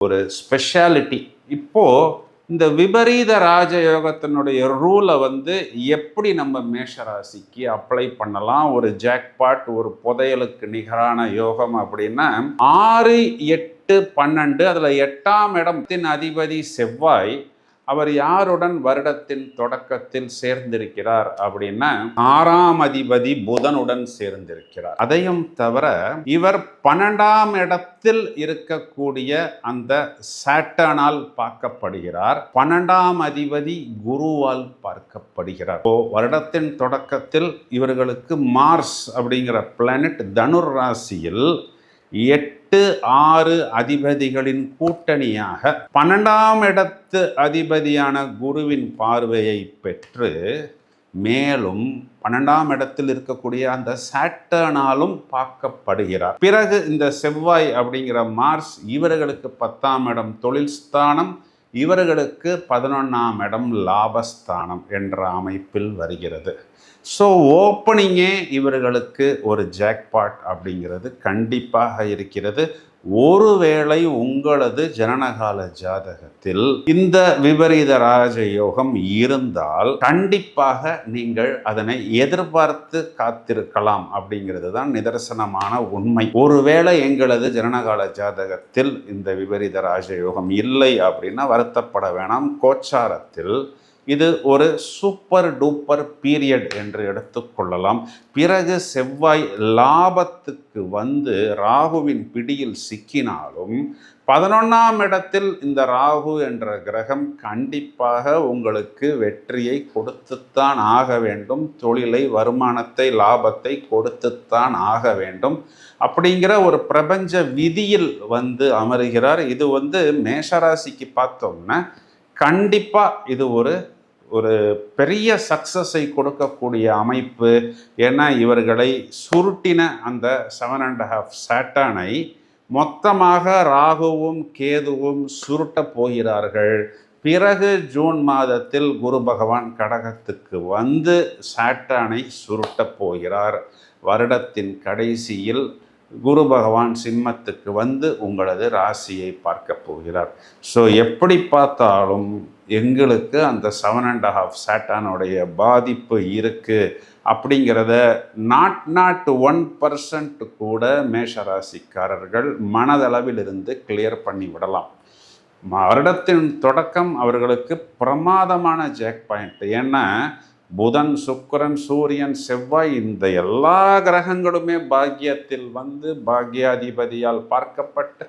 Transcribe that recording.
ஒரு ஸ்பெஷாலிட்டி. இப்போ இந்த விபரீத ராஜயோகத்தினுடைய ரூலை எப்படி நம்ம மேஷராசிக்கு அப்ளை பண்ணலாம்? ஒரு ஜாக்பாட், ஒரு புதையலுக்கு நிகரான யோகம் அப்படின்னா 6, 8, 12 அதில் 8ஆம் இடத்தின் அதிபதி செவ்வாய். அவர் யாருடன் வருடத்தின் தொடக்கத்தில் சேர்ந்திருக்கிறார் அப்படின்னா 6ஆம் அதிபதி புதனுடன் சேர்ந்திருக்கிறார். அதையும் தவிர இவர் 12ஆம் இடத்தில் இருக்கக்கூடிய அந்த சாட்டர்னால் பார்க்கப்படுகிறார். 12ஆம் அதிபதி குருவால் பார்க்கப்படுகிறார். வருடத்தின் தொடக்கத்தில் இவர்களுக்கு மார்ஸ் அப்படிங்கிற பிளானட் தனுர் ராசியில் 8, 6 அதிபதிகளின் கூட்டணியாக 12ஆம் இடத்து அதிபதியான குருவின் பார்வையை பெற்று மேலும் 12ஆம் இடத்தில் இருக்கக்கூடிய அந்த சாட்டர்னாலும் பார்க்கப்படுகிறார். பிறகு இந்த செவ்வாய் அப்படிங்கிற மார்ஸ் இவர்களுக்கு 10ஆம் இடம் தொழில் ஸ்தானம், இவர்களுக்கு 11ஆம் இடம் லாபஸ்தானம் என்ற அமைப்பில் வருகிறது. ஸோ ஓப்பனிங்கே இவர்களுக்கு ஒரு ஜாக்பாட் அப்படிங்கிறது கண்டிப்பாக இருக்கிறது. ஒருவேளை உங்களது ஜனனகால ஜாதகத்தில் இந்த விபரீத ராஜயோகம் இருந்தால் கண்டிப்பாக நீங்கள் அதனை எதிர்பார்த்து காத்திருக்கலாம் அப்படிங்கிறது தான் நிதர்சனமான உண்மை. ஒருவேளை எங்களது ஜனனகால ஜாதகத்தில் இந்த விபரீத ராஜயோகம் இல்லை அப்படின்னா வருத்தப்பட வேணாம். கோச்சாரத்தில் இது ஒரு சூப்பர் டூப்பர் பீரியட் என்று எடுத்துக்கொள்ளலாம். பிறகு செவ்வாய் லாபத்துக்கு ராகுவின் பிடியில் சிக்கினாலும் 11ஆம் இடத்தில் இந்த ராகு என்ற கிரகம் கண்டிப்பாக உங்களுக்கு வெற்றியை கொடுத்துத்தான் ஆக வேண்டும். தொழிலை, வருமானத்தை, லாபத்தை கொடுத்துத்தான் ஆக வேண்டும் அப்படிங்கிற ஒரு பிரபஞ்ச விதியில் அமருகிறார். இது மேஷராசிக்கு பார்த்தோம்னா கண்டிப்பாக இது ஒரு பெரிய சக்ஸஸை கொடுக்கக்கூடிய அமைப்பு. ஏன்னா இவர்களை சுருட்டின அந்த 7.5 சாட்டர்னை மொத்தமாக ராகுவும் கேதுவும் சுருட்ட போகிறார்கள். பிறகு ஜூன் மாதத்தில் குரு பகவான் கடகத்துக்கு சாட்டர்னை சுருட்ட போகிறார். வருடத்தின் கடைசியில் குரு பகவான் சிம்மத்துக்கு உங்களது ராசியை பார்க்க போகிறார். ஸோ எப்படி பார்த்தாலும் எங்களுக்கு அந்த 7.5 சாட்டர்னுடைய பாதிப்பு இருக்குது அப்படிங்கிறத நாட் 1% கூட மேஷராசிக்காரர்கள் மனதளவில் இருந்து கிளியர் பண்ணி விடலாம். வருடத்தின் தொடக்கம் அவர்களுக்கு பிரமாதமான ஜாக் பாயிண்ட். ஏன்னா புதன், சுக்கிரன், சூரியன், செவ்வாய் இந்த எல்லா கிரகங்களுமே பாக்கியத்தில் பாக்கியாதிபதியால் பார்க்கப்பட்டு